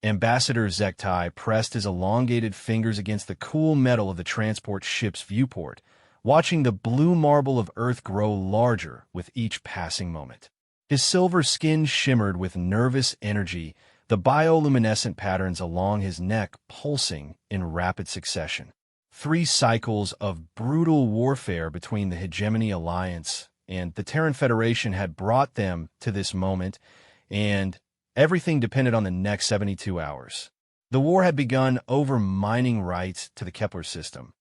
Ambassador Zektai pressed his elongated fingers against the cool metal of the transport ship's viewport, watching the blue marble of Earth grow larger with each passing moment. His silver skin shimmered with nervous energy, the bioluminescent patterns along his neck pulsing in rapid succession. 3 cycles of brutal warfare between the Hegemony Alliance and the Terran Federation had brought them to this moment, and everything depended on the next 72 hours. The war had begun over mining rights to the Kepler system,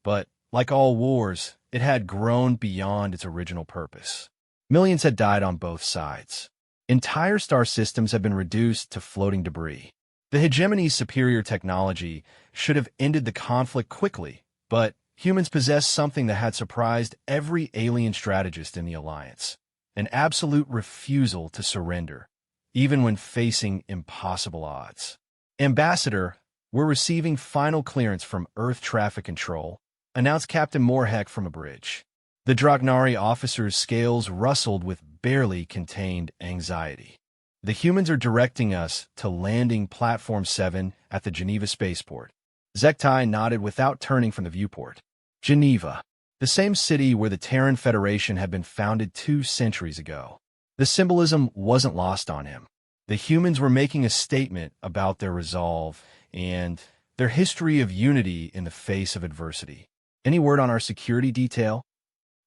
but like all wars, it had grown beyond its original purpose. Millions had died on both sides. Entire star systems had been reduced to floating debris. The hegemony's superior technology should have ended the conflict quickly, but humans possessed something that had surprised every alien strategist in the Alliance: an absolute refusal to surrender, even when facing impossible odds. "Ambassador, we're receiving final clearance from Earth Traffic Control," announced Captain Morheck from a bridge. The Dragnari officer's scales rustled with barely contained anxiety. "The humans are directing us to landing Platform 7 at the Geneva spaceport." Zektai nodded without turning from the viewport. Geneva, the same city where the Terran Federation had been founded 2 centuries ago. The symbolism wasn't lost on him. The humans were making a statement about their resolve and their history of unity in the face of adversity. "Any word on our security detail?"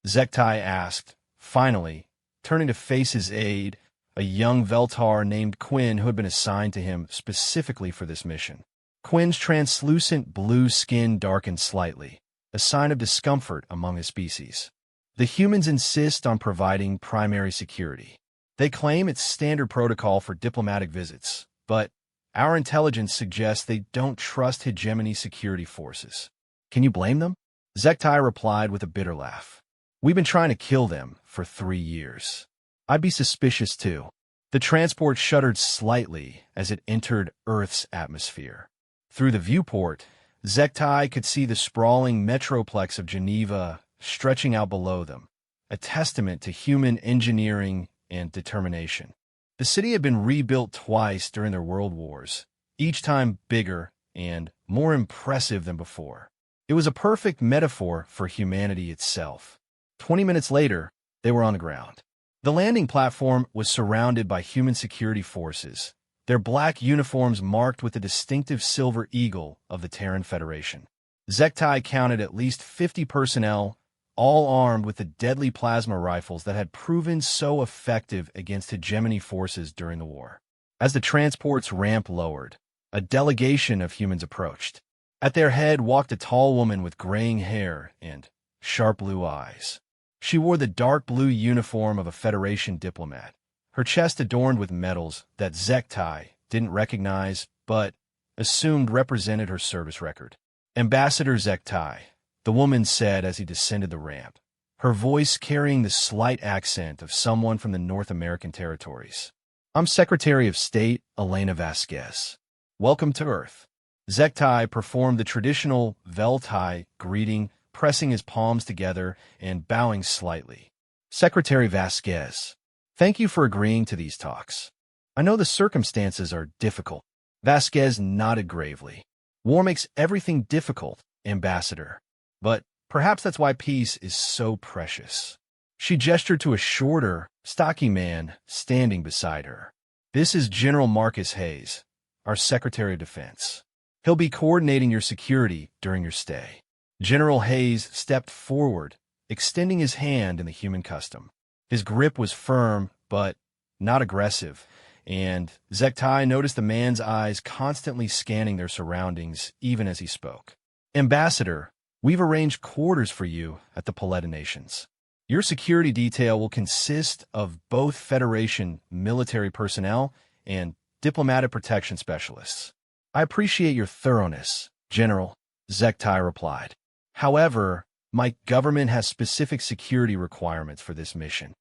Zektai asked, finally, turning to face his aide, a young Veltar named Quinn who had been assigned to him specifically for this mission. Quinn's translucent blue skin darkened slightly, a sign of discomfort among his species. "The humans insist on providing primary security. They claim it's standard protocol for diplomatic visits, but our intelligence suggests they don't trust hegemony security forces." "Can you blame them?" Zektai replied with a bitter laugh. "We've been trying to kill them for 3 years. I'd be suspicious too." The transport shuddered slightly as it entered Earth's atmosphere. Through the viewport, Zektai could see the sprawling metroplex of Geneva stretching out below them, a testament to human engineering and determination. The city had been rebuilt twice during their world wars, each time bigger and more impressive than before. It was a perfect metaphor for humanity itself. 20 minutes later, they were on the ground. The landing platform was surrounded by human security forces, their black uniforms marked with the distinctive silver eagle of the Terran Federation. Zektai counted at least 50 personnel, all armed with the deadly plasma rifles that had proven so effective against hegemony forces during the war. As the transport's ramp lowered, a delegation of humans approached. At their head walked a tall woman with graying hair and sharp blue eyes. She wore the dark blue uniform of a Federation diplomat, her chest adorned with medals that Zektai didn't recognize but assumed represented her service record. "Ambassador Zektai," the woman said as he descended the ramp, her voice carrying the slight accent of someone from the North American territories. "I'm Secretary of State Elena Vasquez. Welcome to Earth." Zektai performed the traditional Veltai greeting, pressing his palms together and bowing slightly. "Secretary Vasquez, thank you for agreeing to these talks. I know the circumstances are difficult." Vasquez nodded gravely. "War makes everything difficult, Ambassador. But perhaps that's why peace is so precious." She gestured to a shorter, stocky man standing beside her. "This is General Marcus Hayes, our Secretary of Defense. He'll be coordinating your security during your stay." General Hayes stepped forward, extending his hand in the human custom. His grip was firm, but not aggressive, and Zektai noticed the man's eyes constantly scanning their surroundings even as he spoke. "Ambassador, we've arranged quarters for you at the Paletta Nations. Your security detail will consist of both Federation military personnel and diplomatic protection specialists." "I appreciate your thoroughness, General," Zektai replied. "However, my government has specific security requirements for this mission."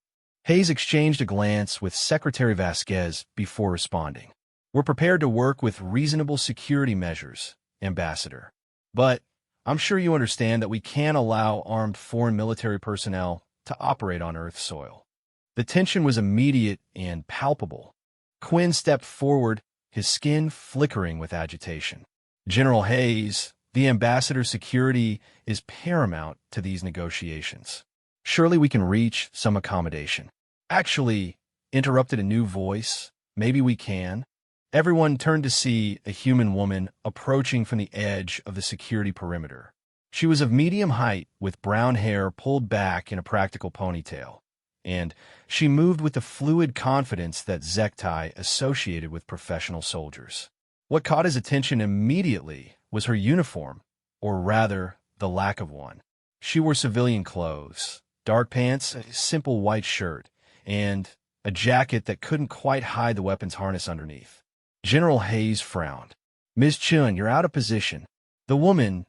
Hayes exchanged a glance with Secretary Vasquez before responding. "We're prepared to work with reasonable security measures, Ambassador. But I'm sure you understand that we can't allow armed foreign military personnel to operate on Earth soil." The tension was immediate and palpable. Quinn stepped forward, his skin flickering with agitation. General Hayes, the ambassador's security is paramount to these negotiations. Surely we can reach some accommodation. Actually, interrupted a new voice, maybe we can. Everyone turned to see a human woman approaching from the edge of the security perimeter. She was of medium height with brown hair pulled back in a practical ponytail, and she moved with the fluid confidence that Zektai associated with professional soldiers. What caught his attention immediately was her uniform, or rather, the lack of one. She wore civilian clothes, dark pants, a simple white shirt, and a jacket that couldn't quite hide the weapon's harness underneath. General Hayes frowned. "Ms. Chun, you're out of position." The woman,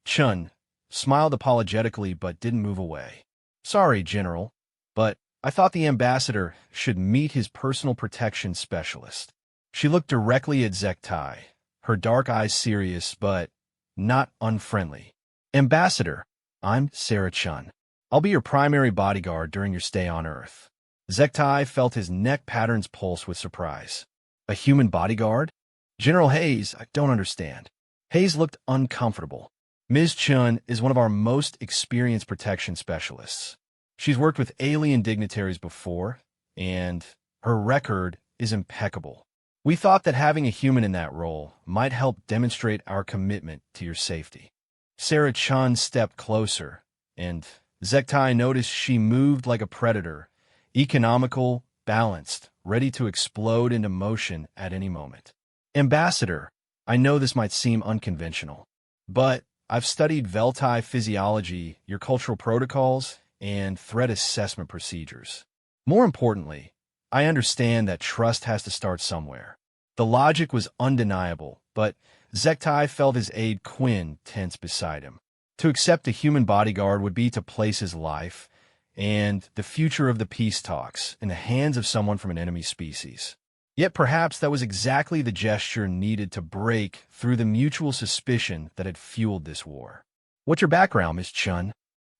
Chun, smiled apologetically but didn't move away. "Sorry, General, but I thought the ambassador should meet his personal protection specialist." She looked directly at Zektai, her dark eyes serious but not unfriendly. "Ambassador, I'm Sarah Chun. I'll be your primary bodyguard during your stay on Earth." Zektai felt his neck pattern's pulse with surprise. "A human bodyguard? General Hayes, I don't understand." Hayes looked uncomfortable. "Ms. Chun is one of our most experienced protection specialists. She's worked with alien dignitaries before, and her record is impeccable. We thought that having a human in that role might help demonstrate our commitment to your safety." Sarah Chun stepped closer, and Zektai noticed she moved like a predator, economical, balanced, ready to explode into motion at any moment. "Ambassador, I know this might seem unconventional, but I've studied Veltai physiology, your cultural protocols, and threat assessment procedures. More importantly, I understand that trust has to start somewhere." The logic was undeniable, but Zektai felt his aide Quinn tense beside him. To accept a human bodyguard would be to place his life and the future of the peace talks in the hands of someone from an enemy species. Yet perhaps that was exactly the gesture needed to break through the mutual suspicion that had fueled this war. "What's your background, Miss Chun?"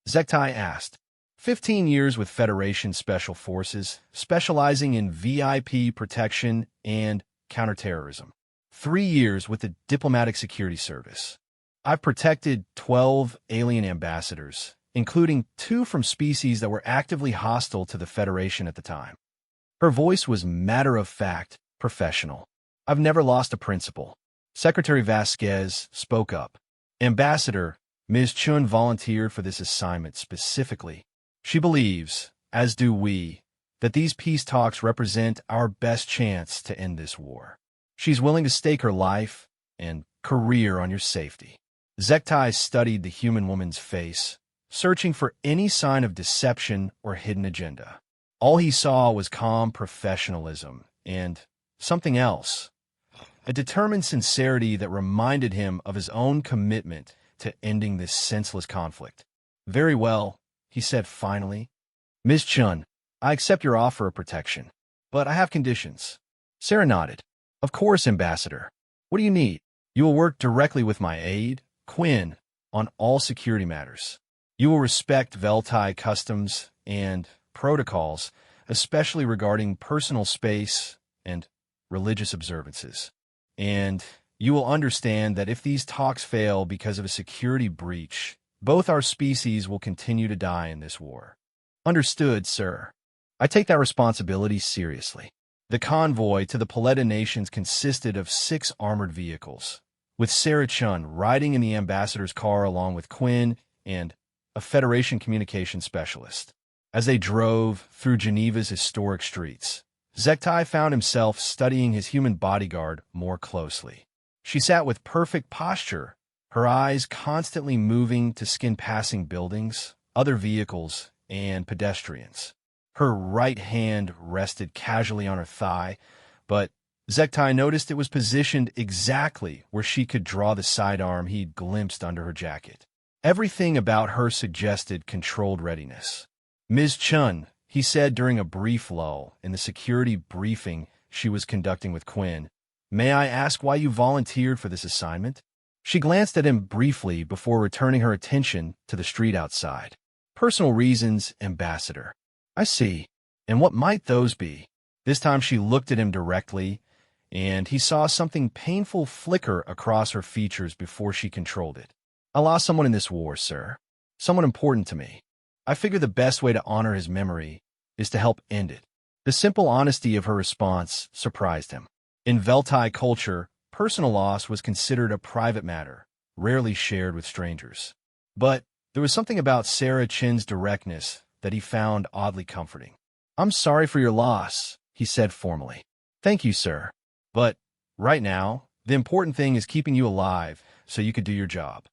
Zektai asked. 15 years with Federation Special Forces, specializing in VIP protection and counterterrorism. 3 years with the Diplomatic Security Service. I've protected 12 alien ambassadors, including 2 from species that were actively hostile to the Federation at the time. Her voice was matter-of-fact, professional. "I've never lost a principle." Secretary Vasquez spoke up. "Ambassador, Ms. Chun volunteered for this assignment specifically. She believes, as do we, that these peace talks represent our best chance to end this war. She's willing to stake her life and career on your safety." Zektai studied the human woman's face, searching for any sign of deception or hidden agenda. All he saw was calm professionalism and something else, a determined sincerity that reminded him of his own commitment to ending this senseless conflict. "Very well," he said finally. "Ms. Chun, I accept your offer of protection, but I have conditions." Sarah nodded. "Of course, Ambassador. What do you need?" "You will work directly with my aide, Quinn, on all security matters. You will respect Veltai customs and protocols, especially regarding personal space and religious observances. And you will understand that if these talks fail because of a security breach, both our species will continue to die in this war." "Understood, sir. I take that responsibility seriously." The convoy to the Paletta Nations consisted of 6 armored vehicles, with Sarah Chun riding in the ambassador's car along with Quinn and a Federation communication specialist. As they drove through Geneva's historic streets, Zektai found himself studying his human bodyguard more closely. She sat with perfect posture, her eyes constantly moving to scan passing buildings, other vehicles, and pedestrians. Her right hand rested casually on her thigh, but Zektai noticed it was positioned exactly where she could draw the sidearm he'd glimpsed under her jacket. Everything about her suggested controlled readiness. "Ms. Chun," he said during a brief lull in the security briefing she was conducting with Quinn, "may I ask why you volunteered for this assignment?" She glanced at him briefly before returning her attention to the street outside. "Personal reasons, Ambassador." "I see. And what might those be?" This time she looked at him directly, and he saw something painful flicker across her features before she controlled it. "I lost someone in this war, sir. Someone important to me. I figure the best way to honor his memory is to help end it." The simple honesty of her response surprised him. In Veltai culture, personal loss was considered a private matter, rarely shared with strangers. But there was something about Sarah Chin's directness that he found oddly comforting. "I'm sorry for your loss," he said formally. "Thank you, sir. But right now, the important thing is keeping you alive so you could do your job."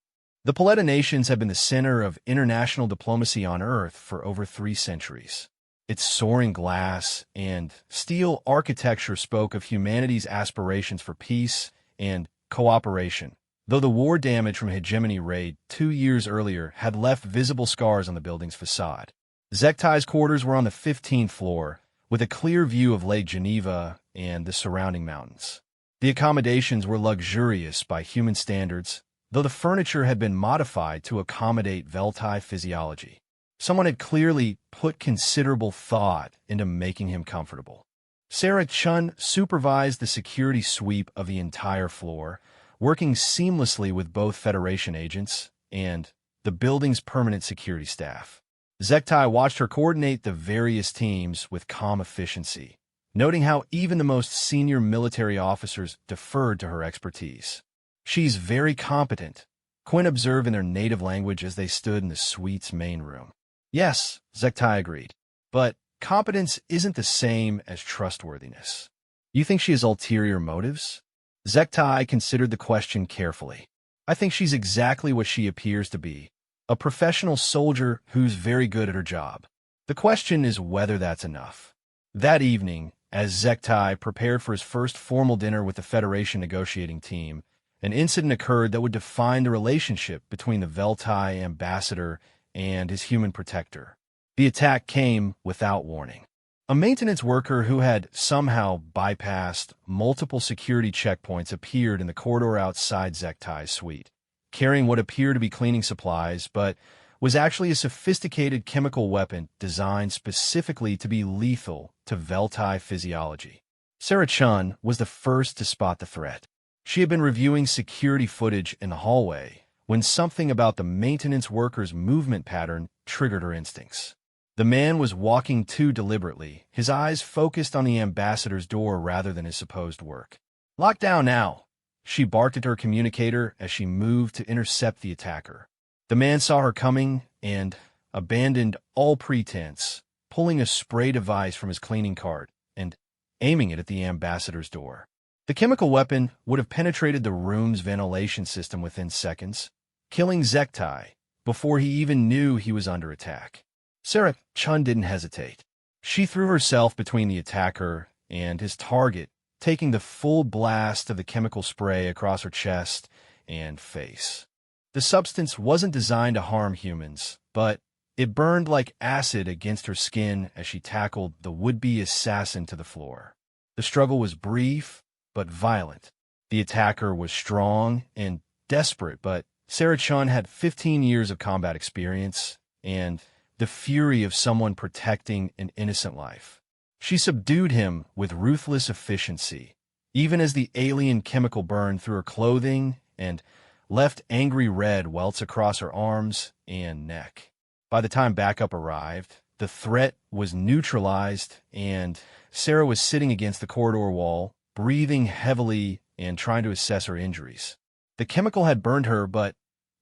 The Paletta Nations have been the center of international diplomacy on Earth for over 3 centuries. Its soaring glass and steel architecture spoke of humanity's aspirations for peace and cooperation, though the war damage from Hegemony raid 2 years earlier had left visible scars on the building's facade. Zektai's quarters were on the 15th floor, with a clear view of Lake Geneva and the surrounding mountains. The accommodations were luxurious by human standards, though the furniture had been modified to accommodate Veltai physiology. Someone had clearly put considerable thought into making him comfortable. Sarah Chun supervised the security sweep of the entire floor, working seamlessly with both Federation agents and the building's permanent security staff. Zektai watched her coordinate the various teams with calm efficiency, noting how even the most senior military officers deferred to her expertise. "She's very competent," Quinn observed in their native language as they stood in the suite's main room. "Yes," Zektai agreed, "but competence isn't the same as trustworthiness." "You think she has ulterior motives?" Zektai considered the question carefully. "I think she's exactly what she appears to be, a professional soldier who's very good at her job. The question is whether that's enough." That evening, as Zektai prepared for his first formal dinner with the Federation negotiating team, an incident occurred that would define the relationship between the Veltai ambassador and his human protector. The attack came without warning. A maintenance worker who had somehow bypassed multiple security checkpoints appeared in the corridor outside Zektai's suite, carrying what appeared to be cleaning supplies, but was actually a sophisticated chemical weapon designed specifically to be lethal to Veltai physiology. Sarah Chun was the first to spot the threat. She had been reviewing security footage in the hallway when something about the maintenance worker's movement pattern triggered her instincts. The man was walking too deliberately, his eyes focused on the ambassador's door rather than his supposed work. "Lock down now," she barked at her communicator as she moved to intercept the attacker. The man saw her coming and abandoned all pretense, pulling a spray device from his cleaning cart and aiming it at the ambassador's door. The chemical weapon would have penetrated the room's ventilation system within seconds, killing Zektai before he even knew he was under attack. Sarah Chun didn't hesitate. She threw herself between the attacker and his target, taking the full blast of the chemical spray across her chest and face. The substance wasn't designed to harm humans, but it burned like acid against her skin as she tackled the would-be assassin to the floor. The struggle was brief, but violent. The attacker was strong and desperate, but Sarah Chun had 15 years of combat experience and the fury of someone protecting an innocent life. She subdued him with ruthless efficiency, even as the alien chemical burned through her clothing and left angry red welts across her arms and neck. By the time backup arrived, the threat was neutralized and Sarah was sitting against the corridor wall, breathing heavily and trying to assess her injuries. The chemical had burned her, but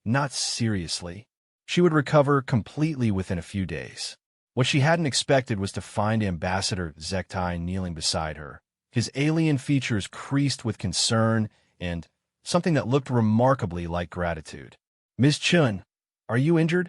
not seriously. She would recover completely within a few days. What she hadn't expected was to find Ambassador Zektai kneeling beside her, his alien features creased with concern and something that looked remarkably like gratitude. "Ms. Chun, are you injured?"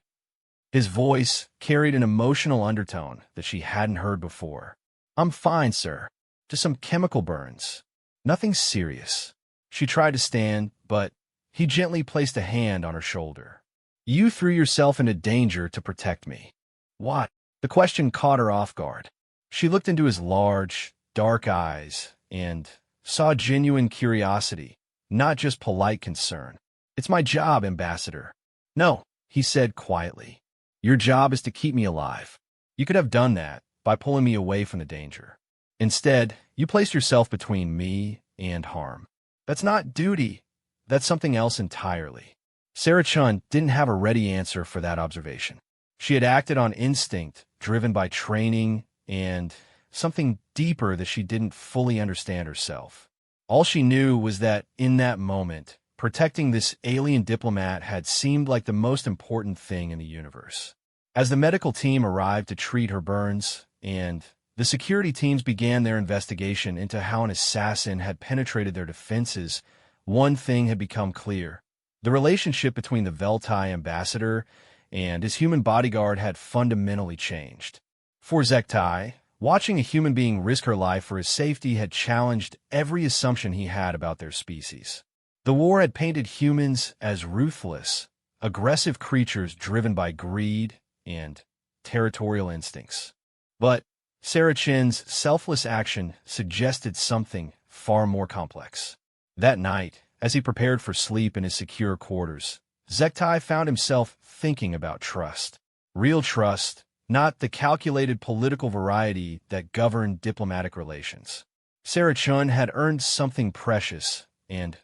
His voice carried an emotional undertone that she hadn't heard before. "I'm fine, sir. Just some chemical burns. Nothing serious." She tried to stand, but he gently placed a hand on her shoulder. "You threw yourself into danger to protect me." "What?" The question caught her off guard. She looked into his large, dark eyes and saw genuine curiosity, not just polite concern. "It's my job, Ambassador." "No," he said quietly. "Your job is to keep me alive. You could have done that by pulling me away from the danger. Instead, you placed yourself between me and harm. That's not duty. That's something else entirely. Sarah Chun didn't have a ready answer for that observation. She had acted on instinct, driven by training and something deeper that she didn't fully understand herself. All she knew was that in that moment, protecting this alien diplomat had seemed like the most important thing in the universe. As the medical team arrived to treat her burns, and the security teams began their investigation into how an assassin had penetrated their defenses, one thing had become clear. The relationship between the Veltai ambassador and his human bodyguard had fundamentally changed. For Zektai, watching a human being risk her life for his safety had challenged every assumption he had about their species. The war had painted humans as ruthless, aggressive creatures driven by greed and territorial instincts. But Sarah Chin's selfless action suggested something far more complex. That night, as he prepared for sleep in his secure quarters, Zektai found himself thinking about trust. Real trust, not the calculated political variety that governed diplomatic relations. Sarah Chun had earned something precious and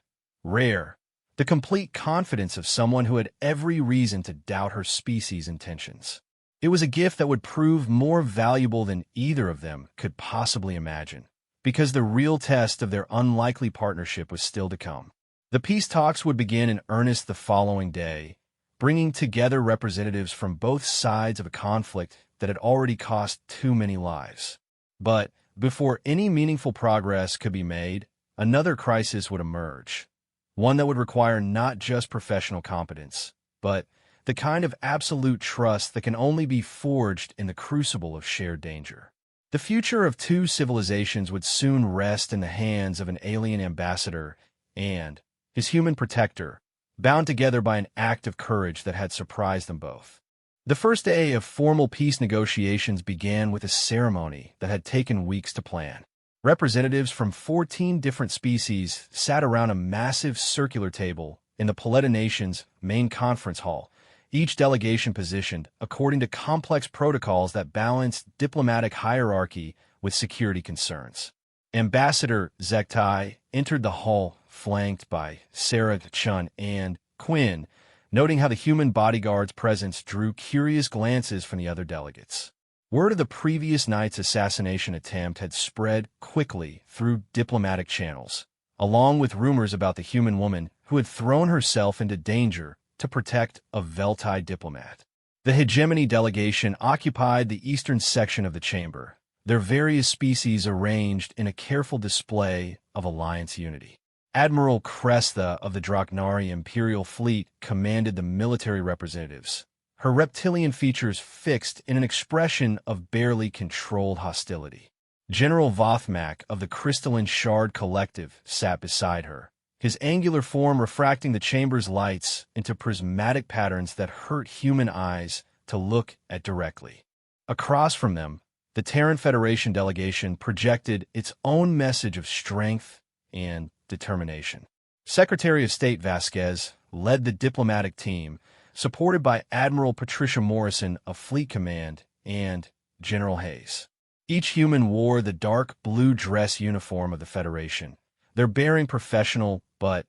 rare, the complete confidence of someone who had every reason to doubt her species' intentions. It was a gift that would prove more valuable than either of them could possibly imagine, because the real test of their unlikely partnership was still to come. The peace talks would begin in earnest the following day, bringing together representatives from both sides of a conflict that had already cost too many lives. But before any meaningful progress could be made, another crisis would emerge, one that would require not just professional competence, but the kind of absolute trust that can only be forged in the crucible of shared danger. The future of two civilizations would soon rest in the hands of an alien ambassador and his human protector, bound together by an act of courage that had surprised them both. The first day of formal peace negotiations began with a ceremony that had taken weeks to plan. Representatives from 14 different species sat around a massive circular table in the Paletta Nation's main conference hall, each delegation positioned according to complex protocols that balanced diplomatic hierarchy with security concerns. Ambassador Zektai entered the hall flanked by Sarah Chun and Quinn, noting how the human bodyguard's presence drew curious glances from the other delegates. Word of the previous night's assassination attempt had spread quickly through diplomatic channels, along with rumors about the human woman who had thrown herself into danger to protect a Veltai diplomat. The hegemony delegation occupied the eastern section of the chamber, their various species arranged in a careful display of alliance unity. Admiral Cresta of the Draknari Imperial Fleet commanded the military representatives, her reptilian features fixed in an expression of barely controlled hostility. General Vothmak of the Crystalline Shard Collective sat beside her, his angular form refracting the chamber's lights into prismatic patterns that hurt human eyes to look at directly. Across from them, the Terran Federation delegation projected its own message of strength and determination. Secretary of State Vasquez led the diplomatic team, supported by Admiral Patricia Morrison of Fleet Command and General Hayes. Each human wore the dark blue dress uniform of the Federation, their bearing professional but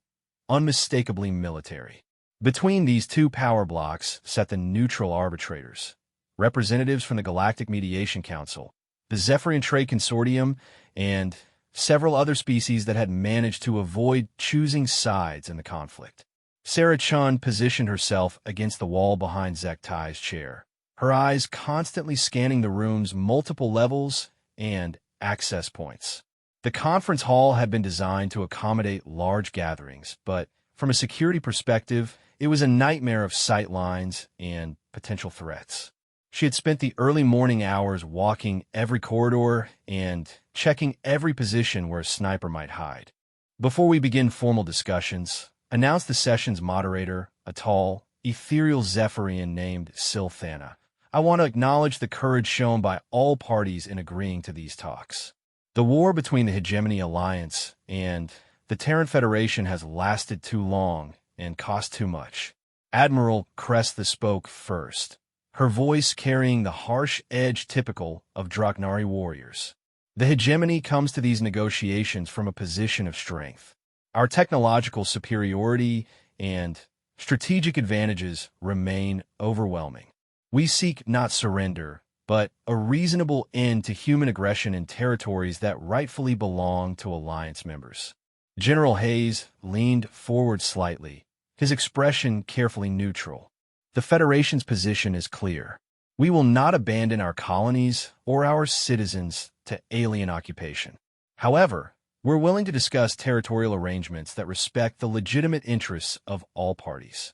unmistakably military. Between these two power blocks sat the neutral arbitrators, representatives from the Galactic Mediation Council, the Zephyrian Trade Consortium, and several other species that had managed to avoid choosing sides in the conflict. Sarah Chun positioned herself against the wall behind Zektai's chair, her eyes constantly scanning the room's multiple levels and access points. The conference hall had been designed to accommodate large gatherings, but from a security perspective, it was a nightmare of sight lines and potential threats. She had spent the early morning hours walking every corridor and checking every position where a sniper might hide. Before we begin formal discussions, announced the session's moderator, a tall, ethereal Zephyrian named Silthana. I want to acknowledge the courage shown by all parties in agreeing to these talks. The war between the Hegemony Alliance and the Terran Federation has lasted too long and cost too much. Admiral Cresta spoke first, her voice carrying the harsh edge typical of Draknari warriors. The hegemony comes to these negotiations from a position of strength. Our technological superiority and strategic advantages remain overwhelming. We seek not surrender, but a reasonable end to human aggression in territories that rightfully belong to Alliance members. General Hayes leaned forward slightly, his expression carefully neutral. The Federation's position is clear. We will not abandon our colonies or our citizens to alien occupation. However, we're willing to discuss territorial arrangements that respect the legitimate interests of all parties.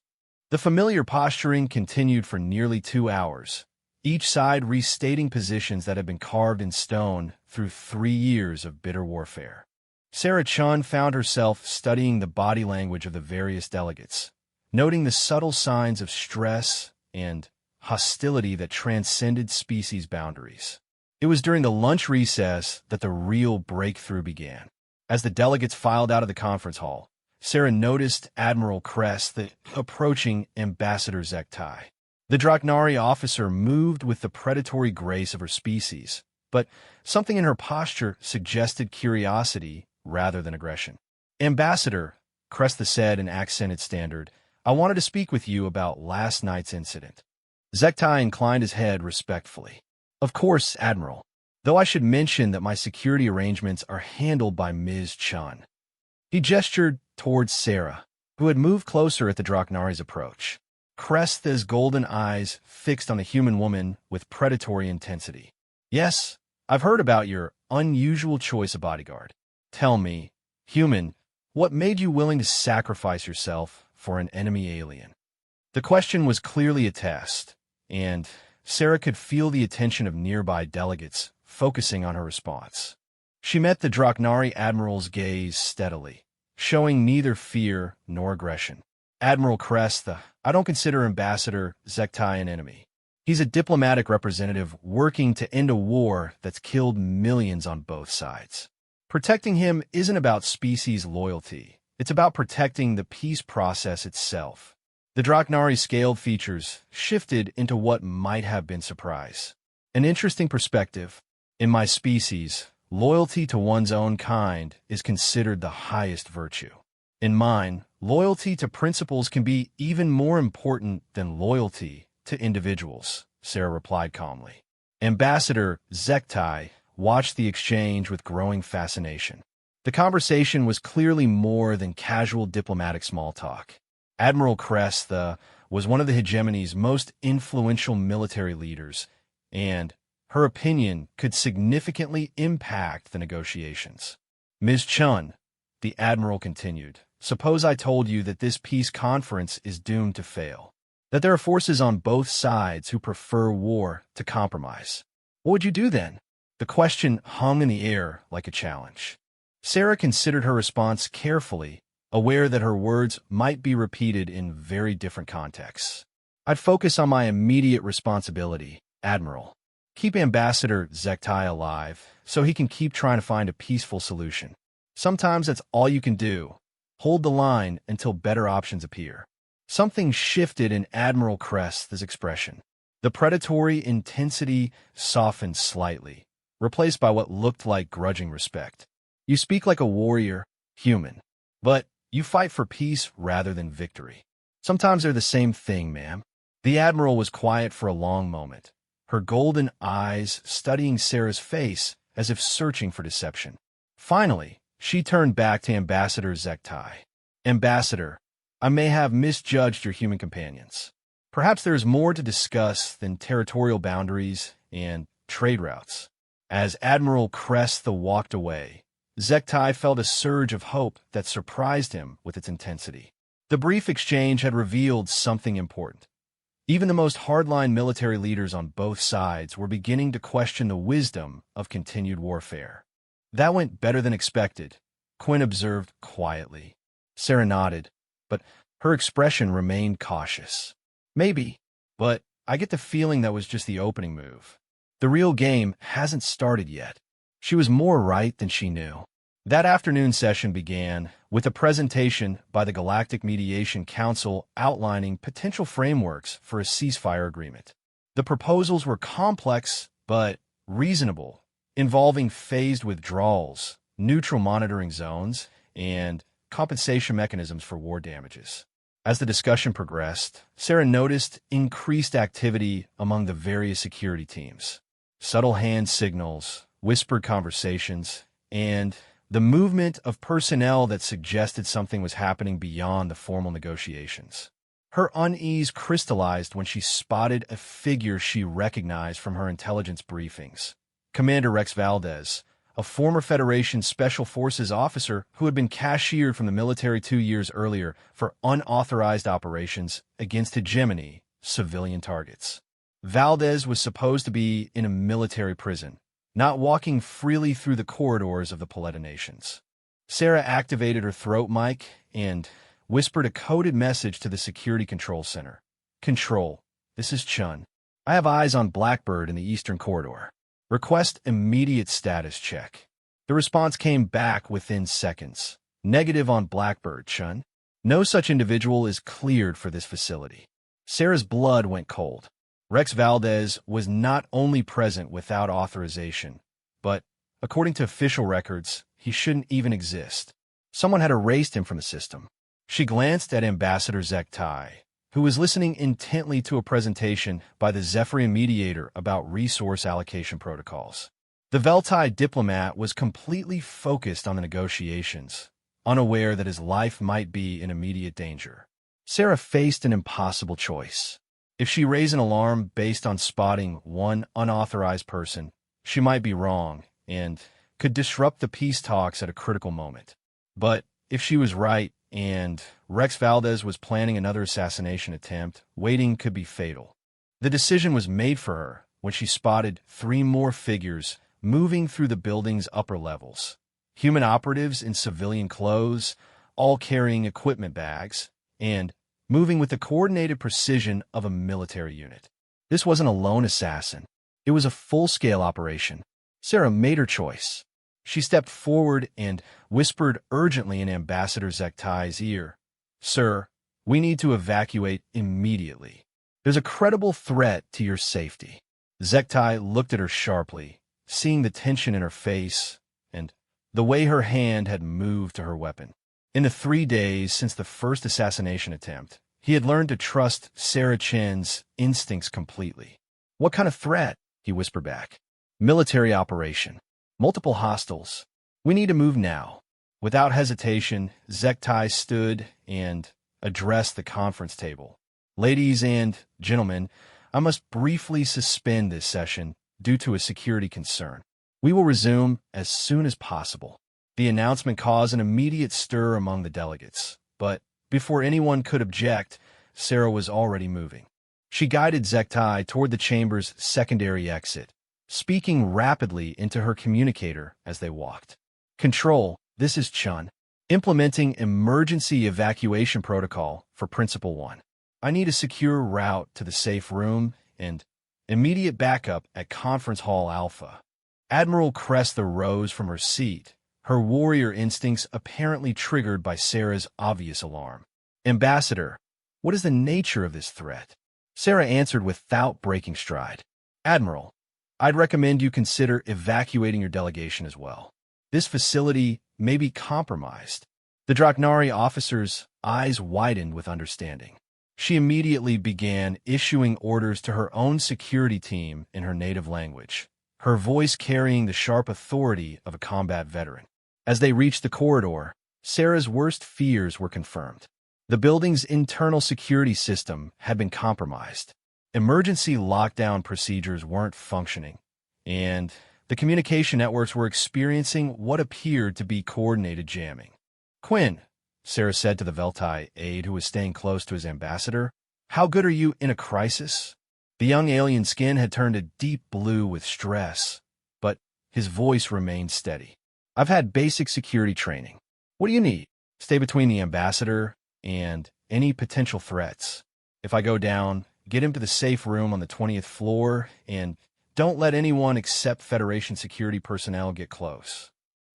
The familiar posturing continued for nearly 2 hours, each side restating positions that had been carved in stone through 3 years of bitter warfare. Sarah Chun found herself studying the body language of the various delegates, noting the subtle signs of stress and hostility that transcended species boundaries. It was during the lunch recess that the real breakthrough began. As the delegates filed out of the conference hall, Sarah noticed Admiral Crest, the approaching Ambassador Zektai. The Draknari officer moved with the predatory grace of her species, but something in her posture suggested curiosity rather than aggression. "Ambassador," Crest said in accented standard, "I wanted to speak with you about last night's incident." Zektai inclined his head respectfully. "Of course, Admiral, though I should mention that my security arrangements are handled by Ms. Chun." He gestured towards Sarah, who had moved closer at the Draknari's approach. Crest's golden eyes fixed on the human woman with predatory intensity. "Yes, I've heard about your unusual choice of bodyguard. Tell me, human, what made you willing to sacrifice yourself for an enemy alien?" The question was clearly a test, and Sarah could feel the attention of nearby delegates focusing on her response. She met the Draknari Admiral's gaze steadily, showing neither fear nor aggression. "Admiral Crest, I don't consider Ambassador Zektai an enemy. He's a diplomatic representative working to end a war that's killed millions on both sides. Protecting him isn't about species loyalty. It's about protecting the peace process itself." The Draknari's scaled features shifted into what might have been surprise. "An interesting perspective. In my species, loyalty to one's own kind is considered the highest virtue. In mine, loyalty to principles can be even more important than loyalty to individuals," Sarah replied calmly. Ambassador Zektai watched the exchange with growing fascination. The conversation was clearly more than casual diplomatic small talk. Admiral Crest was one of the hegemony's most influential military leaders, and her opinion could significantly impact the negotiations. "Ms. Chun," the Admiral continued, "suppose I told you that this peace conference is doomed to fail, that there are forces on both sides who prefer war to compromise. What would you do then?" The question hung in the air like a challenge. Sarah considered her response carefully, aware that her words might be repeated in very different contexts. "I'd focus on my immediate responsibility, Admiral. Keep Ambassador Zektai alive so he can keep trying to find a peaceful solution. Sometimes that's all you can do. Hold the line until better options appear." Something shifted in Admiral Crest's expression. The predatory intensity softened slightly, replaced by what looked like grudging respect. "You speak like a warrior, human, but you fight for peace rather than victory. Sometimes they're the same thing, ma'am." The Admiral was quiet for a long moment, her golden eyes studying Sarah's face as if searching for deception. Finally, she turned back to Ambassador Zektai. "Ambassador, I may have misjudged your human companions. Perhaps there is more to discuss than territorial boundaries and trade routes." As Admiral Crest walked away, Zektai felt a surge of hope that surprised him with its intensity. The brief exchange had revealed something important. Even the most hardline military leaders on both sides were beginning to question the wisdom of continued warfare. "That went better than expected," Quinn observed quietly. Sarah nodded, but her expression remained cautious. "Maybe, but I get the feeling that was just the opening move. The real game hasn't started yet." She was more right than she knew. That afternoon session began with a presentation by the Galactic Mediation Council outlining potential frameworks for a ceasefire agreement. The proposals were complex but reasonable, involving phased withdrawals, neutral monitoring zones, and compensation mechanisms for war damages. As the discussion progressed, Sarah noticed increased activity among the various security teams. Subtle hand signals, whispered conversations, and the movement of personnel that suggested something was happening beyond the formal negotiations. Her unease crystallized when she spotted a figure she recognized from her intelligence briefings. Commander Rex Valdez, a former Federation Special Forces officer who had been cashiered from the military 2 years earlier for unauthorized operations against hegemony, civilian targets. Valdez was supposed to be in a military prison, not walking freely through the corridors of the Paletta Nations. Sarah activated her throat mic and whispered a coded message to the Security Control Center. "Control, this is Chun. I have eyes on Blackbird in the Eastern Corridor. Request immediate status check." The response came back within seconds. "Negative on Blackbird, Chun. No such individual is cleared for this facility." Sarah's blood went cold. Rex Valdez was not only present without authorization, but, according to official records, he shouldn't even exist. Someone had erased him from the system. She glanced at Ambassador Zektai, who was listening intently to a presentation by the Zephyrian mediator about resource allocation protocols. The Veltai diplomat was completely focused on the negotiations, unaware that his life might be in immediate danger. Sarah faced an impossible choice. If she raised an alarm based on spotting one unauthorized person, she might be wrong and could disrupt the peace talks at a critical moment. But if she was right and Rex Valdez was planning another assassination attempt, waiting could be fatal. The decision was made for her when she spotted 3 more figures moving through the building's upper levels. Human operatives in civilian clothes, all carrying equipment bags, and moving with the coordinated precision of a military unit. This wasn't a lone assassin. It was a full-scale operation. Sarah made her choice. She stepped forward and whispered urgently in Ambassador Zektai's ear, "Sir, we need to evacuate immediately. There's a credible threat to your safety." Zektai looked at her sharply, seeing the tension in her face and the way her hand had moved to her weapon. In the 3 days since the first assassination attempt, he had learned to trust Sarah Chen's instincts completely. "What kind of threat?" he whispered back. "Military operation. Multiple hostiles. We need to move now." Without hesitation, Zektai stood and addressed the conference table. "Ladies and gentlemen, I must briefly suspend this session due to a security concern. We will resume as soon as possible." The announcement caused an immediate stir among the delegates, but before anyone could object, Sarah was already moving. She guided Zektai toward the chamber's secondary exit, speaking rapidly into her communicator as they walked. "Control, this is Chun. Implementing emergency evacuation protocol for Principal 1. I need a secure route to the safe room and immediate backup at Conference Hall Alpha." Admiral Cresta rose from her seat, her warrior instincts apparently triggered by Sarah's obvious alarm. "Ambassador, what is the nature of this threat?" Sarah answered without breaking stride. "Admiral, I'd recommend you consider evacuating your delegation as well. This facility may be compromised." The Draknari officer's eyes widened with understanding. She immediately began issuing orders to her own security team in her native language, her voice carrying the sharp authority of a combat veteran. As they reached the corridor, Sarah's worst fears were confirmed. The building's internal security system had been compromised. Emergency lockdown procedures weren't functioning, and the communication networks were experiencing what appeared to be coordinated jamming. "Quinn," Sarah said to the Veltai aide who was staying close to his ambassador, "how good are you in a crisis?" The young alien's skin had turned a deep blue with stress, but his voice remained steady. "I've had basic security training. What do you need?" "Stay between the ambassador and any potential threats. If I go down, get him to the safe room on the 20th floor, and don't let anyone except Federation security personnel get close."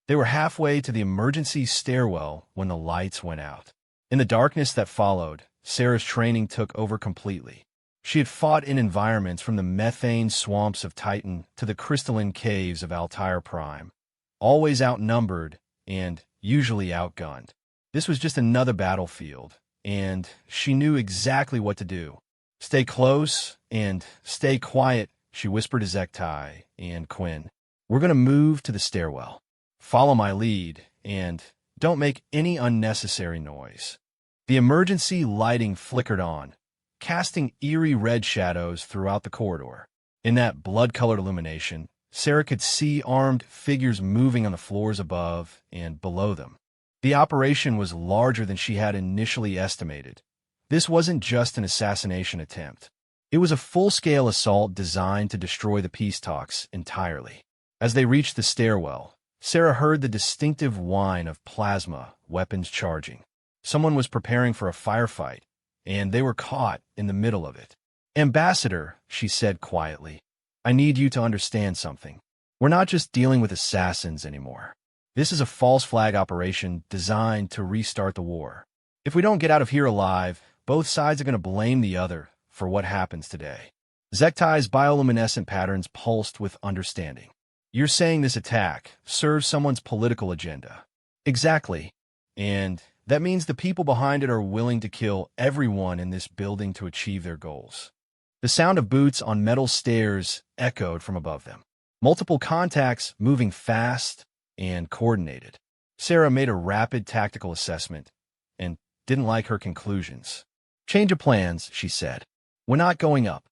They were halfway to the emergency stairwell when the lights went out. In the darkness that followed, Sarah's training took over completely. She had fought in environments from the methane swamps of Titan to the crystalline caves of Altair Prime, always outnumbered and usually outgunned. This was just another battlefield, and she knew exactly what to do. Stay close and stay quiet, she whispered to Zektai and Quinn. We're going to move to the stairwell. Follow my lead, and don't make any unnecessary noise. The emergency lighting flickered on, casting eerie red shadows throughout the corridor. In that blood-colored illumination, Sarah could see armed figures moving on the floors above and below them. The operation was larger than she had initially estimated. This wasn't just an assassination attempt. It was a full-scale assault designed to destroy the peace talks entirely. As they reached the stairwell, Sarah heard the distinctive whine of plasma weapons charging. Someone was preparing for a firefight, and they were caught in the middle of it. Ambassador, she said quietly, I need you to understand something. We're not just dealing with assassins anymore. This is a false flag operation designed to restart the war. If we don't get out of here alive, both sides are going to blame the other for what happens today. Zektai's bioluminescent patterns pulsed with understanding. You're saying this attack serves someone's political agenda. Exactly. And that means the people behind it are willing to kill everyone in this building to achieve their goals. The sound of boots on metal stairs echoed from above them. Multiple contacts moving fast and coordinated. Sarah made a rapid tactical assessment and didn't like her conclusions. Change of plans, she said. We're not going up.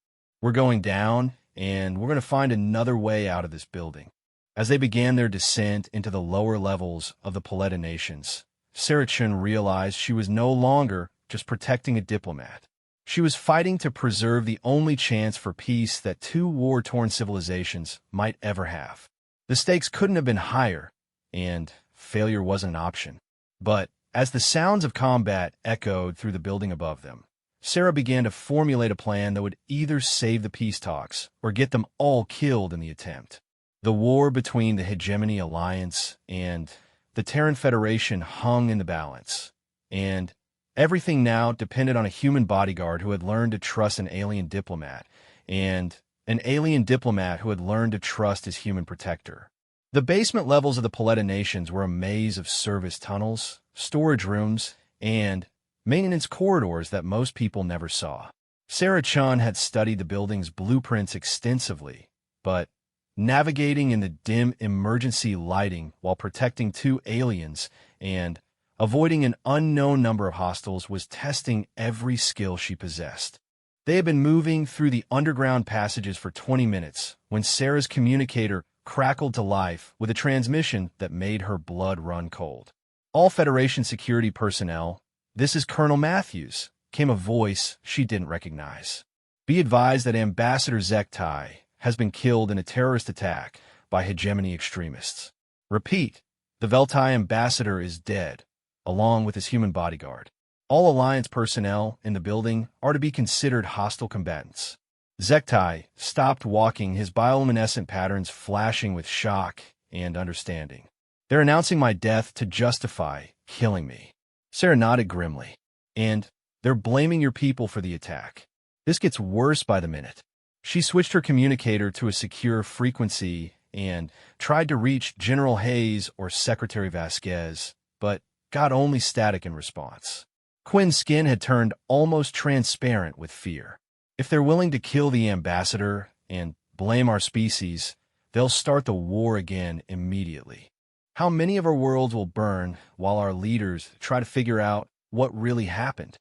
We're going down, and we're going to find another way out of this building. As they began their descent into the lower levels of the Paletta Nations, Sarah Chun realized she was no longer just protecting a diplomat. She was fighting to preserve the only chance for peace that two war-torn civilizations might ever have. The stakes couldn't have been higher, and failure wasn't an option. But as the sounds of combat echoed through the building above them, Sarah began to formulate a plan that would either save the peace talks or get them all killed in the attempt. The war between the Hegemony Alliance and the Terran Federation hung in the balance, and everything now depended on a human bodyguard who had learned to trust an alien diplomat, and an alien diplomat who had learned to trust his human protector. The basement levels of the Paletta Nations were a maze of service tunnels, storage rooms, and maintenance corridors that most people never saw. Sarah Chun had studied the building's blueprints extensively, but navigating in the dim emergency lighting while protecting two aliens and avoiding an unknown number of hostiles was testing every skill she possessed. They had been moving through the underground passages for 20 minutes when Sarah's communicator crackled to life with a transmission that made her blood run cold. All Federation security personnel, this is Colonel Matthews, came a voice she didn't recognize. Be advised that Ambassador Zektai has been killed in a terrorist attack by hegemony extremists. Repeat, the Veltai ambassador is dead, along with his human bodyguard. All Alliance personnel in the building are to be considered hostile combatants. Zektai stopped walking, his bioluminescent patterns flashing with shock and understanding. They're announcing my death to justify killing me. Sarah nodded grimly. And they're blaming your people for the attack. This gets worse by the minute. She switched her communicator to a secure frequency and tried to reach General Hayes or Secretary Vasquez, but got only static in response. Quinn's skin had turned almost transparent with fear. If they're willing to kill the ambassador and blame our species, they'll start the war again immediately. How many of our worlds will burn while our leaders try to figure out what really happened?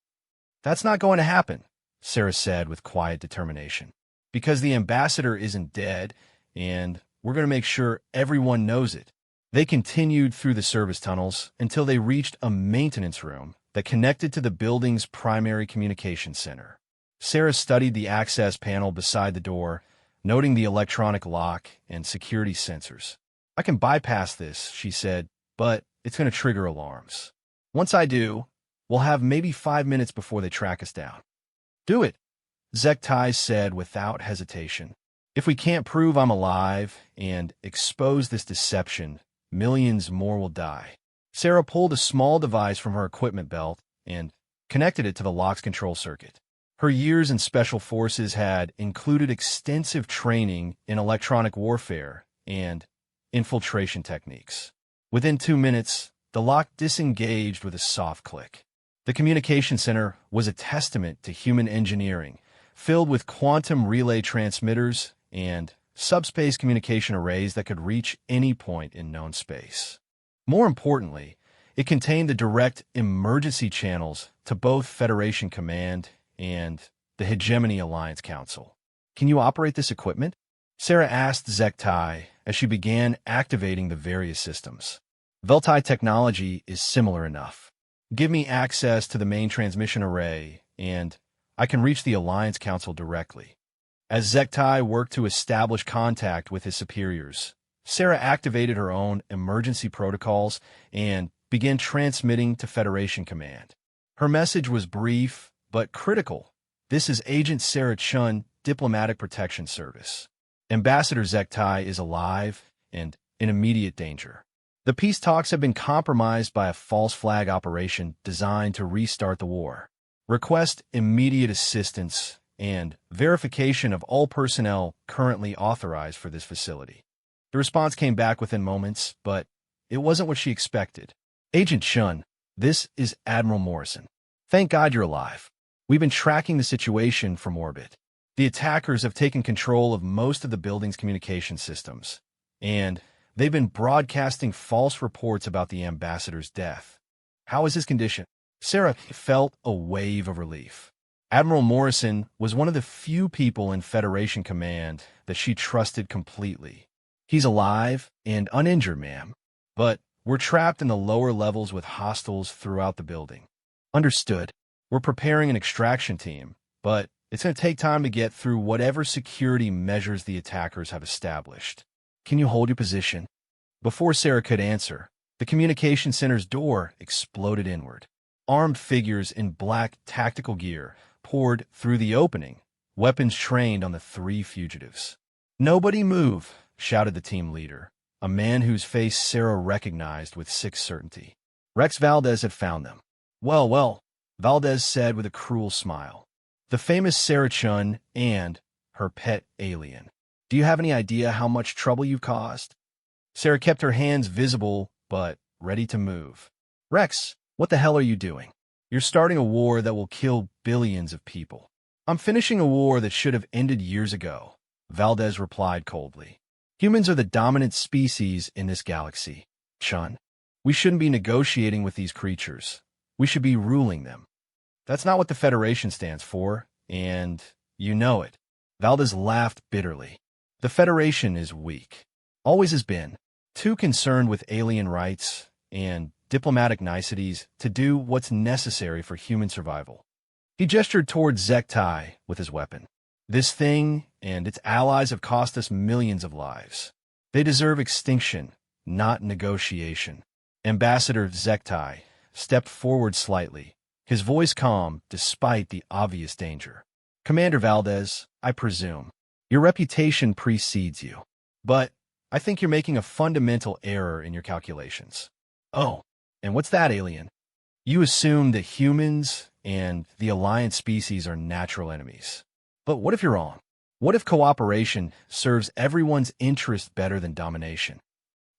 That's not going to happen, Sarah said with quiet determination. Because the ambassador isn't dead, and we're going to make sure everyone knows it. They continued through the service tunnels until they reached a maintenance room that connected to the building's primary communication center. Sarah studied the access panel beside the door, noting the electronic lock and security sensors. I can bypass this, she said, but it's going to trigger alarms. Once I do, we'll have maybe 5 minutes before they track us down. Do it, Zektai said without hesitation. If we can't prove I'm alive and expose this deception, millions more will die. Sarah pulled a small device from her equipment belt and connected it to the lock's control circuit. Her years in Special Forces had included extensive training in electronic warfare and infiltration techniques. Within 2 minutes, the lock disengaged with a soft click. The communication center was a testament to human engineering, filled with quantum relay transmitters and subspace communication arrays that could reach any point in known space. More importantly, it contained the direct emergency channels to both Federation Command and the Hegemony Alliance Council. "Can you operate this equipment?" Sarah asked Zektai as she began activating the various systems. "Veltai technology is similar enough. Give me access to the main transmission array, and I can reach the Alliance Council directly." As Zektai worked to establish contact with his superiors, Sarah activated her own emergency protocols and began transmitting to Federation Command. Her message was brief but critical. "This is Agent Sarah Chun, Diplomatic Protection Service. Ambassador Zektai is alive and in immediate danger. The peace talks have been compromised by a false flag operation designed to restart the war. Request immediate assistance and verification of all personnel currently authorized for this facility." The response came back within moments, but it wasn't what she expected. "Agent Chun, this is Admiral Morrison. Thank God you're alive. We've been tracking the situation from orbit. The attackers have taken control of most of the building's communication systems, and they've been broadcasting false reports about the ambassador's death. How is his condition?" Sarah felt a wave of relief. Admiral Morrison was one of the few people in Federation Command that she trusted completely. "He's alive and uninjured, ma'am, but we're trapped in the lower levels with hostiles throughout the building." "Understood. We're preparing an extraction team, but it's going to take time to get through whatever security measures the attackers have established. Can you hold your position?" Before Sarah could answer, the communication center's door exploded inward. Armed figures in black tactical gear poured through the opening, weapons trained on the 3 fugitives. "Nobody move," shouted the team leader, a man whose face Sarah recognized with sick certainty. Rex Valdez had found them. Well, Valdez said with a cruel smile. "The famous Sarah Chun and her pet alien. Do you have any idea how much trouble you've caused?" Sarah kept her hands visible but ready to move. "Rex, what the hell are you doing? You're starting a war that will kill billions of people." "I'm finishing a war that should have ended years ago," Valdez replied coldly. "Humans are the dominant species in this galaxy, Chun. We shouldn't be negotiating with these creatures. We should be ruling them. That's not what the Federation stands for, and you know it." Valdez laughed bitterly. "The Federation is weak. Always has been. Too concerned with alien rights and diplomatic niceties to do what's necessary for human survival." He gestured towards Zektai with his weapon. "This thing and its allies have cost us millions of lives. They deserve extinction, not negotiation." Ambassador Zektai stepped forward slightly, his voice calm despite the obvious danger. "Commander Valdez, I presume your reputation precedes you, but I think you're making a fundamental error in your calculations." "Oh, and what's that, alien?" "You assume that humans and the Alliance species are natural enemies. But what if you're wrong? What if cooperation serves everyone's interest better than domination?"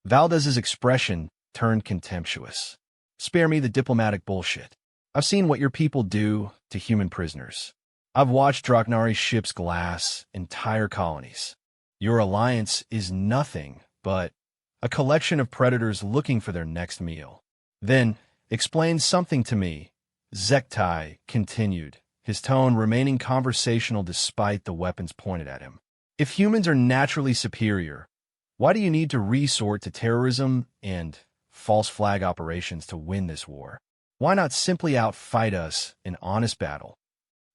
Valdez's expression turned contemptuous. "Spare me the diplomatic bullshit. I've seen what your people do to human prisoners. I've watched Draknari's ships glass entire colonies. Your alliance is nothing but a collection of predators looking for their next meal." "Then explain something to me," Zektai continued, his tone remaining conversational despite the weapons pointed at him. "If humans are naturally superior, why do you need to resort to terrorism and false flag operations to win this war? Why not simply outfight us in honest battle?"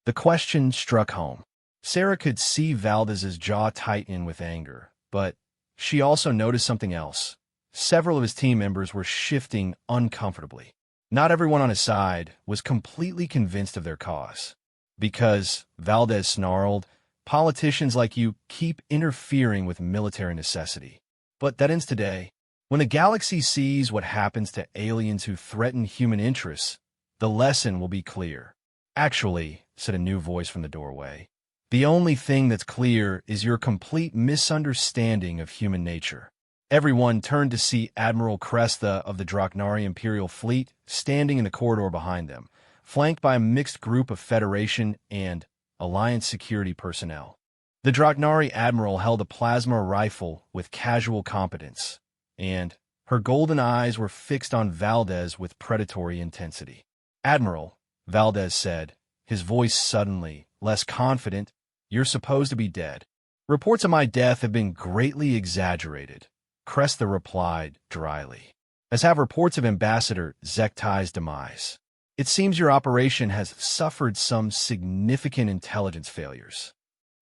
The question struck home. Sarah could see Valdez's jaw tighten with anger, but she also noticed something else. Several of his team members were shifting uncomfortably. Not everyone on his side was completely convinced of their cause. "Because," Valdez snarled, "politicians like you keep interfering with military necessity. But that ends today. When the galaxy sees what happens to aliens who threaten human interests, the lesson will be clear. Actually, said a new voice from the doorway, the only thing that's clear is your complete misunderstanding of human nature. Everyone turned to see Admiral Cresta of the Draknari Imperial Fleet standing in the corridor behind them, flanked by a mixed group of Federation and Alliance security personnel. The Draknari Admiral held a plasma rifle with casual competence, and her golden eyes were fixed on Valdez with predatory intensity. "Admiral," Valdez said, his voice suddenly less confident, "you're supposed to be dead." "Reports of my death have been greatly exaggerated," Cresta replied dryly, "as have reports of Ambassador Zektai's demise. It seems your operation has suffered some significant intelligence failures."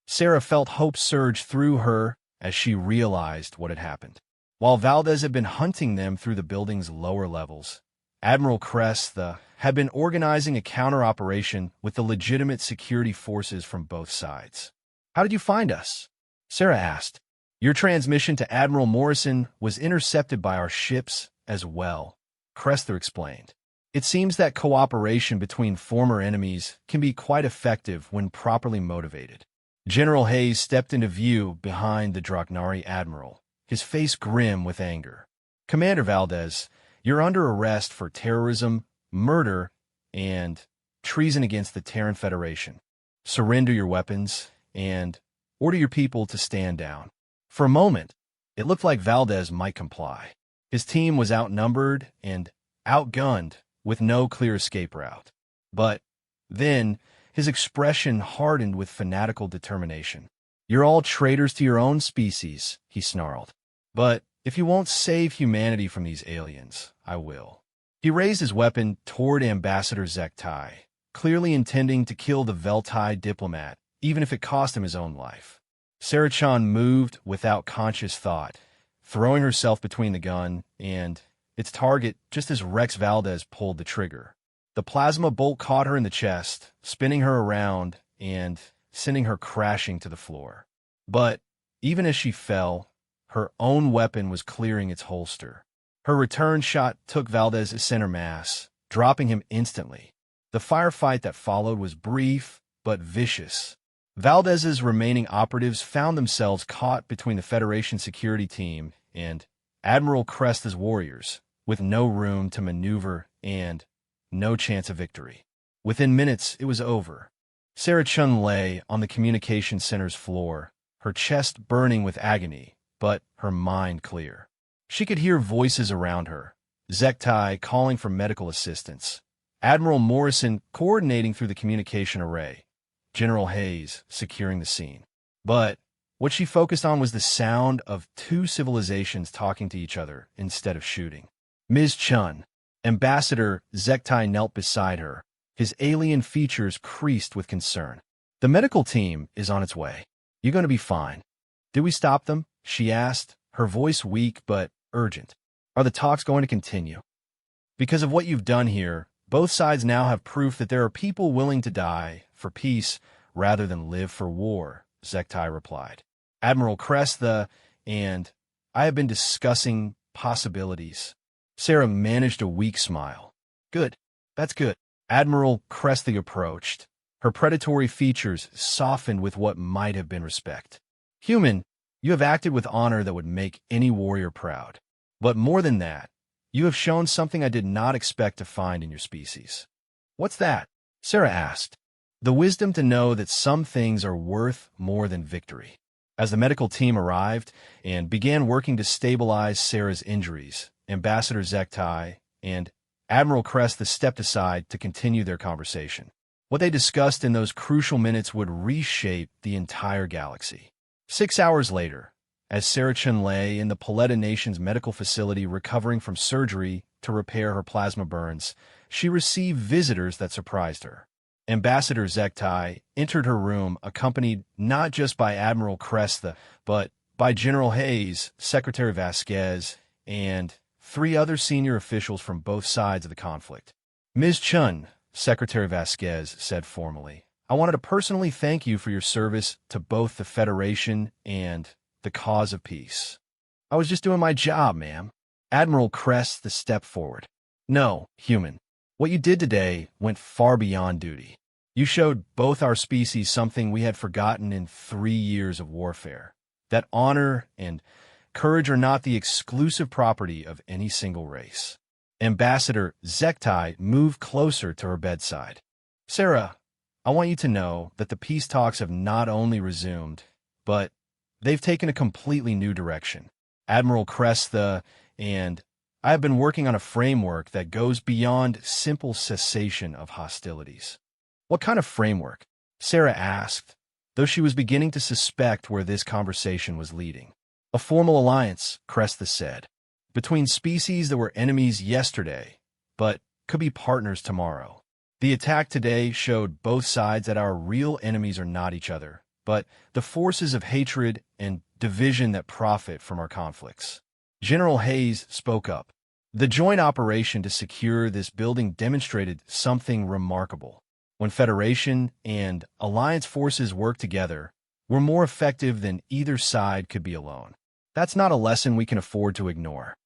Sarah felt hope surge through her as she realized what had happened. While Valdez had been hunting them through the building's lower levels, Admiral Cresta had been organizing a counter-operation with the legitimate security forces from both sides. "How did you find us?" Sarah asked. "Your transmission to Admiral Morrison was intercepted by our ships as well," Cresta explained. "It seems that cooperation between former enemies can be quite effective when properly motivated." General Hayes stepped into view behind the Draknari Admiral, his face grim with anger. "Commander Valdez, you're under arrest for terrorism, murder, and treason against the Terran Federation. Surrender your weapons and order your people to stand down." For a moment, it looked like Valdez might comply. His team was outnumbered and outgunned with no clear escape route. But then his expression hardened with fanatical determination. "You're all traitors to your own species," he snarled. "But if you won't save humanity from these aliens, I will." He raised his weapon toward Ambassador Zektai, clearly intending to kill the Veltai diplomat, even if it cost him his own life. Sarah-chan moved without conscious thought, throwing herself between the gun and its target just as Rex Valdez pulled the trigger. The plasma bolt caught her in the chest, spinning her around and sending her crashing to the floor. But even as she fell, her own weapon was clearing its holster. Her return shot took Valdez's center mass, dropping him instantly. The firefight that followed was brief but vicious. Valdez's remaining operatives found themselves caught between the Federation security team and Admiral Cresta's warriors, with no room to maneuver and no chance of victory. Within minutes, it was over. Sarah Chun lay on the communication center's floor, her chest burning with agony, but her mind clear. She could hear voices around her, Zektai calling for medical assistance, Admiral Morrison coordinating through the communication array, General Hayes securing the scene. But what she focused on was the sound of two civilizations talking to each other instead of shooting. "Ms. Chun," Ambassador Zektai knelt beside her, his alien features creased with concern. "The medical team is on its way. You're going to be fine." "Did we stop them?" she asked, her voice weak but urgent. "Are the talks going to continue?" "Because of what you've done here, both sides now have proof that there are people willing to die for peace rather than live for war," Zektai replied. "Admiral Cresta and I have been discussing possibilities." Sarah managed a weak smile. "Good. That's good." Admiral Cresta approached, her predatory features softened with what might have been respect. "Human, you have acted with honor that would make any warrior proud. But more than that, you have shown something I did not expect to find in your species." "What's that?" Sarah asked. "The wisdom to know that some things are worth more than victory." As the medical team arrived and began working to stabilize Sarah's injuries, Ambassador Zektai and Admiral Cresta stepped aside to continue their conversation. What they discussed in those crucial minutes would reshape the entire galaxy. 6 hours later, as Sarah Chun lay in the Paletta Nation's medical facility recovering from surgery to repair her plasma burns, she received visitors that surprised her. Ambassador Zektai entered her room accompanied not just by Admiral Cresta, but by General Hayes, Secretary Vasquez, and 3 other senior officials from both sides of the conflict. "Ms. Chun," Secretary Vasquez said formally, "I wanted to personally thank you for your service to both the Federation and the cause of peace." "I was just doing my job, ma'am." Admiral Cresta stepped forward. "No, human. What you did today went far beyond duty. You showed both our species something we had forgotten in 3 years of warfare. That honor and courage are not the exclusive property of any single race. Ambassador Zektai moved closer to her bedside. Sarah, I want you to know that the peace talks have not only resumed, but they've taken a completely new direction. Admiral Cresta and I have been working on a framework that goes beyond simple cessation of hostilities. What kind of framework? Sarah asked, though she was beginning to suspect where this conversation was leading. A formal alliance, Cresta said, between species that were enemies yesterday, but could be partners tomorrow. The attack today showed both sides that our real enemies are not each other, but the forces of hatred and division that profit from our conflicts. General Hayes spoke up. The joint operation to secure this building demonstrated something remarkable. When Federation and Alliance forces work together, we're more effective than either side could be alone. That's not a lesson we can afford to ignore.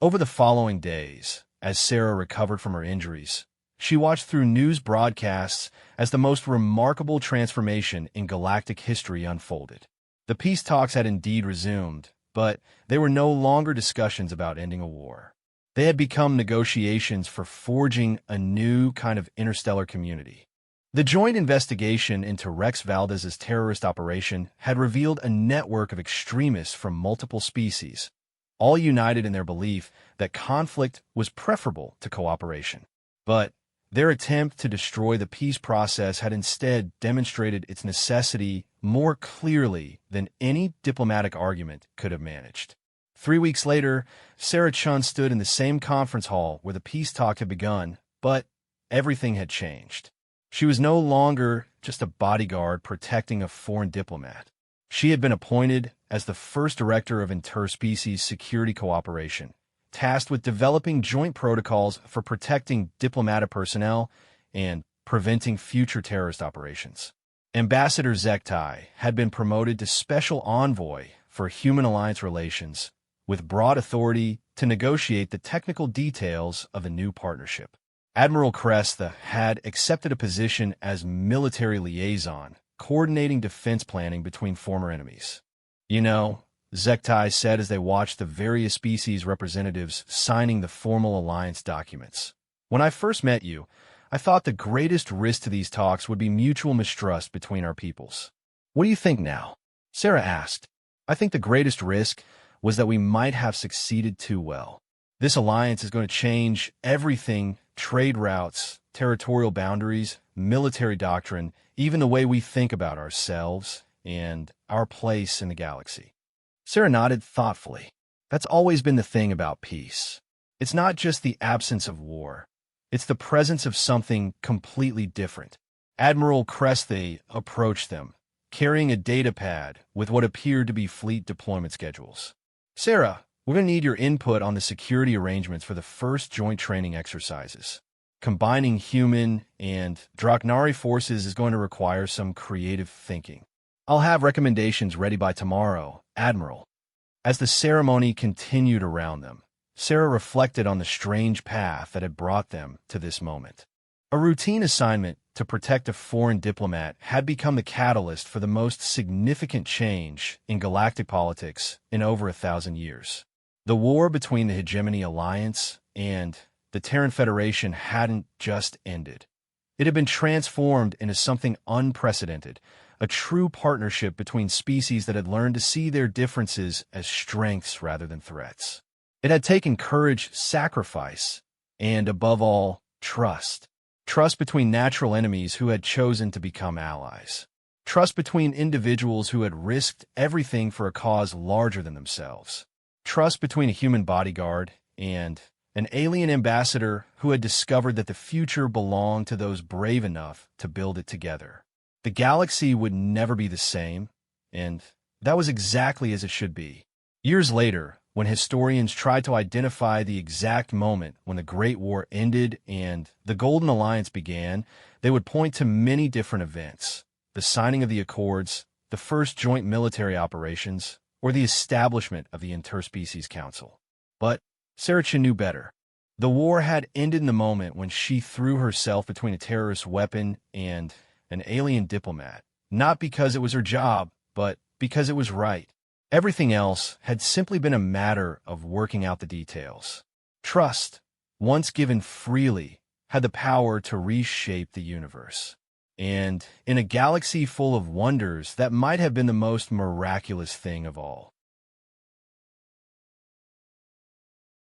Over the following days, as Sarah recovered from her injuries, she watched through news broadcasts as the most remarkable transformation in galactic history unfolded. The peace talks had indeed resumed, but they were no longer discussions about ending a war. They had become negotiations for forging a new kind of interstellar community. The joint investigation into Rex Valdez's terrorist operation had revealed a network of extremists from multiple species, all united in their belief that conflict was preferable to cooperation. But their attempt to destroy the peace process had instead demonstrated its necessity more clearly than any diplomatic argument could have managed. 3 weeks later, Sarah Chun stood in the same conference hall where the peace talk had begun, but everything had changed. She was no longer just a bodyguard protecting a foreign diplomat. She had been appointed as the first director of interspecies security cooperation, tasked with developing joint protocols for protecting diplomatic personnel and preventing future terrorist operations. Ambassador Zektai had been promoted to Special Envoy for Human Alliance Relations, with broad authority to negotiate the technical details of a new partnership. Admiral Cresta had accepted a position as military liaison, coordinating defense planning between former enemies. You know, Zektai said as they watched the various species representatives signing the formal alliance documents. When I first met you, I thought the greatest risk to these talks would be mutual mistrust between our peoples. What do you think now? Sarah asked. I think the greatest risk was that we might have succeeded too well. This alliance is going to change everything: trade routes, territorial boundaries, military doctrine, even the way we think about ourselves and our place in the galaxy. Sarah nodded thoughtfully. That's always been the thing about peace. It's not just the absence of war. It's the presence of something completely different. Admiral Cresta approached them, carrying a data pad with what appeared to be fleet deployment schedules. Sarah, we're going to need your input on the security arrangements for the first joint training exercises. Combining human and Draknari forces is going to require some creative thinking. I'll have recommendations ready by tomorrow, Admiral. As the ceremony continued around them, Sarah reflected on the strange path that had brought them to this moment. A routine assignment to protect a foreign diplomat had become the catalyst for the most significant change in galactic politics in over 1,000 years. The war between the Hegemony Alliance and the Terran Federation hadn't just ended. It had been transformed into something unprecedented, a true partnership between species that had learned to see their differences as strengths rather than threats. It had taken courage, sacrifice, and, above all, trust. Trust between natural enemies who had chosen to become allies. Trust between individuals who had risked everything for a cause larger than themselves. Trust between a human bodyguard and an alien ambassador who had discovered that the future belonged to those brave enough to build it together. The galaxy would never be the same, and that was exactly as it should be. Years later, when historians tried to identify the exact moment when the Great War ended and the Golden Alliance began, they would point to many different events: the signing of the Accords, the first joint military operations, or the establishment of the Interspecies Council. But Sarah knew better. The war had ended in the moment when she threw herself between a terrorist weapon and an alien diplomat, not because it was her job, but because it was right. Everything else had simply been a matter of working out the details. Trust, once given freely, had the power to reshape the universe. And in a galaxy full of wonders, that might have been the most miraculous thing of all.